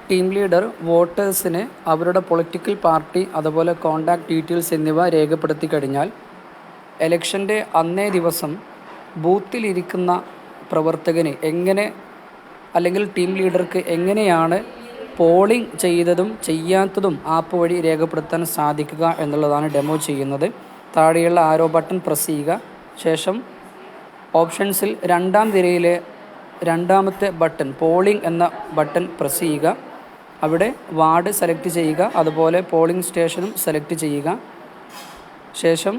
Team leader വോട്ടേഴ്സിന് അവരുടെ political party അതുപോലെ contact details എന്നിവ രേഖപ്പെടുത്തി കഴിഞ്ഞാൽ ഇലക്ഷൻ്റെ അന്നേ ദിവസം ബൂത്തിലിരിക്കുന്ന പ്രവർത്തകന് എങ്ങനെ അല്ലെങ്കിൽ ടീം ലീഡർക്ക് എങ്ങനെയാണ് പോളിംഗ് ചെയ്തതും ചെയ്യാത്തതും ആപ്പ് വഴി രേഖപ്പെടുത്താൻ സാധിക്കുക എന്നുള്ളതാണ് ഡെമോ ചെയ്യുന്നത്. താഴെയുള്ള ആരോ ബട്ടൺ പ്രസ് ചെയ്യുക. ശേഷം ഓപ്ഷൻസിൽ രണ്ടാം നിരയിലെ രണ്ടാമത്തെ ബട്ടൺ പോളിംഗ് എന്ന ബട്ടൺ പ്രസ് ചെയ്യുക. അവിടെ വാർഡ് സെലക്ട് ചെയ്യുക, അതുപോലെ പോളിംഗ് സ്റ്റേഷനും സെലക്ട് ചെയ്യുക. ശേഷം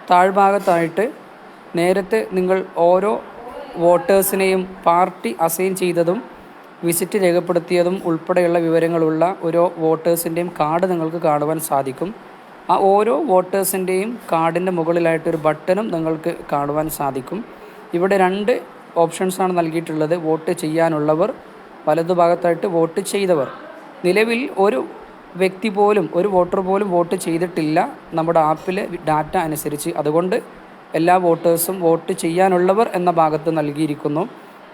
താഴ്ഭാഗത്തായിട്ട് നേരത്തെ നിങ്ങൾ ഓരോ വോട്ടേഴ്സിനെയും പാർട്ടി അസൈൻ ചെയ്തതും വിസിറ്റ് രേഖപ്പെടുത്തിയതും ഉൾപ്പെടെയുള്ള വിവരങ്ങളുള്ള ഓരോ വോട്ടേഴ്സിൻ്റെയും കാർഡ് നിങ്ങൾക്ക് കാണുവാൻ സാധിക്കും. ആ ഓരോ വോട്ടേഴ്സിൻ്റെയും കാർഡിൻ്റെ മുകളിലായിട്ടൊരു ബട്ടണും നിങ്ങൾക്ക് കാണുവാൻ സാധിക്കും. ഇവിടെ രണ്ട് ഓപ്ഷൻസാണ് നൽകിയിട്ടുള്ളത്: വോട്ട് ചെയ്യാനുള്ളവർ, വലതുഭാഗത്തായിട്ട് വോട്ട് ചെയ്തവർ. നിലവിൽ ഒരു വ്യക്തി പോലും, ഒരു വോട്ടർ പോലും വോട്ട് ചെയ്തിട്ടില്ല നമ്മുടെ ആപ്പിലെ ഡാറ്റ അനുസരിച്ച്. അതുകൊണ്ട് എല്ലാ വോട്ടേഴ്സും വോട്ട് ചെയ്യാനുള്ളവർ എന്ന ഭാഗത്ത് നൽകിയിരിക്കുന്നു.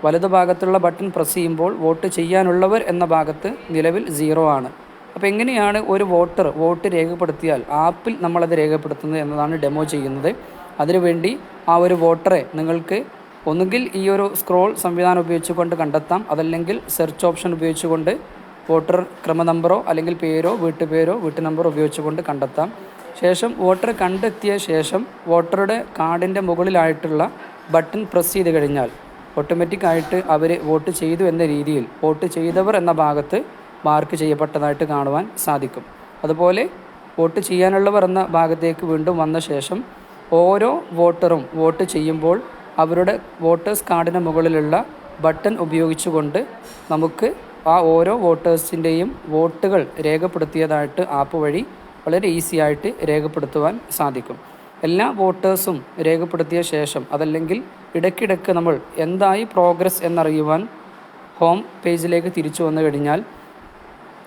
വലതുഭാഗത്തുള്ള ബട്ടൺ പ്രസ് ചെയ്യുമ്പോൾ വോട്ട് ചെയ്യാനുള്ളവർ എന്ന ഭാഗത്ത് നിലവിൽ 0 ആണ്. അപ്പോൾ എങ്ങനെയാണ് ഒരു വോട്ടർ വോട്ട് രേഖപ്പെടുത്തിയാൽ ആപ്പിൽ നമ്മളത് രേഖപ്പെടുത്തുന്നത് എന്നതാണ് ഡെമോ ചെയ്യുന്നത്. അതിനുവേണ്ടി ആ ഒരു വോട്ടറെ നിങ്ങൾക്ക് ഒന്നുകിൽ ഈ ഒരു സ്ക്രോൾ സംവിധാനം ഉപയോഗിച്ചുകൊണ്ട് കണ്ടെത്താം, അതല്ലെങ്കിൽ സെർച്ച് ഓപ്ഷൻ ഉപയോഗിച്ചുകൊണ്ട് വോട്ടർ ക്രമ നമ്പറോ അല്ലെങ്കിൽ പേരോ വീട്ടുപേരോ വീട്ടു നമ്പറോ ഉപയോഗിച്ചുകൊണ്ട് കണ്ടെത്താം. ശേഷം വോട്ടർ കണ്ടെത്തിയ ശേഷം വോട്ടറുടെ കാർഡിൻ്റെ മുകളിലായിട്ടുള്ള ബട്ടൺ പ്രസ് ചെയ്ത് കഴിഞ്ഞാൽ ഓട്ടോമാറ്റിക്കായിട്ട് അവർ വോട്ട് ചെയ്തു എന്ന രീതിയിൽ വോട്ട് ചെയ്തവർ എന്ന ഭാഗത്ത് മാർക്ക് ചെയ്യപ്പെട്ടതായിട്ട് കാണുവാൻ സാധിക്കും. അതുപോലെ വോട്ട് ചെയ്യാനുള്ളവർ എന്ന ഭാഗത്തേക്ക് വീണ്ടും വന്ന ശേഷം ഓരോ വോട്ടറും വോട്ട് ചെയ്യുമ്പോൾ അവരുടെ വോട്ടേഴ്സ് കാർഡിന് മുകളിലുള്ള ബട്ടൺ ഉപയോഗിച്ചുകൊണ്ട് നമുക്ക് ആ ഓരോ വോട്ടേഴ്സിൻ്റെയും വോട്ടുകൾ രേഖപ്പെടുത്തിയതായിട്ട് ആപ്പ് വഴി വളരെ ഈസി ആയിട്ട് രേഖപ്പെടുത്തുവാൻ സാധിക്കും. എല്ലാ വോട്ടേഴ്സും രേഖപ്പെടുത്തിയ ശേഷം അതല്ലെങ്കിൽ ഇടയ്ക്കിടയ്ക്ക് നമ്മൾ എന്തായി പ്രോഗ്രസ് എന്നറിയുവാൻ ഹോം പേജിലേക്ക് തിരിച്ചു വന്നു കഴിഞ്ഞാൽ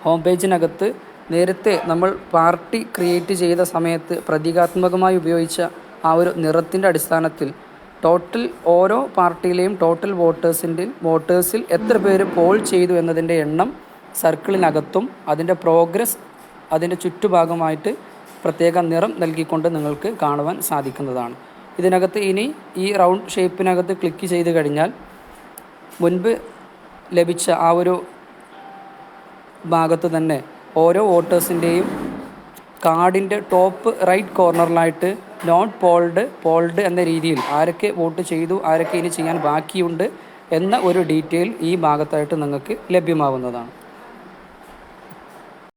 ഹോം പേജിനകത്ത് നേരത്തെ നമ്മൾ പാർട്ടി ക്രിയേറ്റ് ചെയ്ത സമയത്ത് പ്രതീകാത്മകമായി ഉപയോഗിച്ച ആ ഒരു നിറത്തിൻ്റെ അടിസ്ഥാനത്തിൽ ടോട്ടൽ ഓരോ പാർട്ടിയിലെയും ടോട്ടൽ വോട്ടേഴ്സിൽ എത്ര പേര് പോൾ ചെയ്തു എന്നതിൻ്റെ എണ്ണം സർക്കിളിനകത്തും അതിൻ്റെ പ്രോഗ്രസ് അതിൻ്റെ ചുറ്റുഭാഗമായിട്ട് പ്രത്യേക നിറം നൽകിക്കൊണ്ട് നിങ്ങൾക്ക് കാണുവാൻ സാധിക്കുന്നതാണ്. ഇതിനകത്ത് ഇനി ഈ റൗണ്ട് ഷേപ്പിനകത്ത് ക്ലിക്ക് ചെയ്ത് കഴിഞ്ഞാൽ മുൻപ് ലഭിച്ച ആ ഒരു ഭാഗത്ത് തന്നെ ഓരോ വോട്ടേഴ്സിൻ്റെയും കാർഡിൻ്റെ ടോപ്പ് റൈറ്റ് കോർണറിലായിട്ട് നോട്ട് പോൾഡ് എന്ന രീതിയിൽ ആരൊക്കെ വോട്ട് ചെയ്തു, ആരൊക്കെ ഇനി ചെയ്യാൻ ബാക്കിയുണ്ട് എന്ന ഒരു ഡീറ്റെയിൽ ഈ ഭാഗത്തായിട്ട് നിങ്ങൾക്ക് ലഭ്യമാവുന്നതാണ്.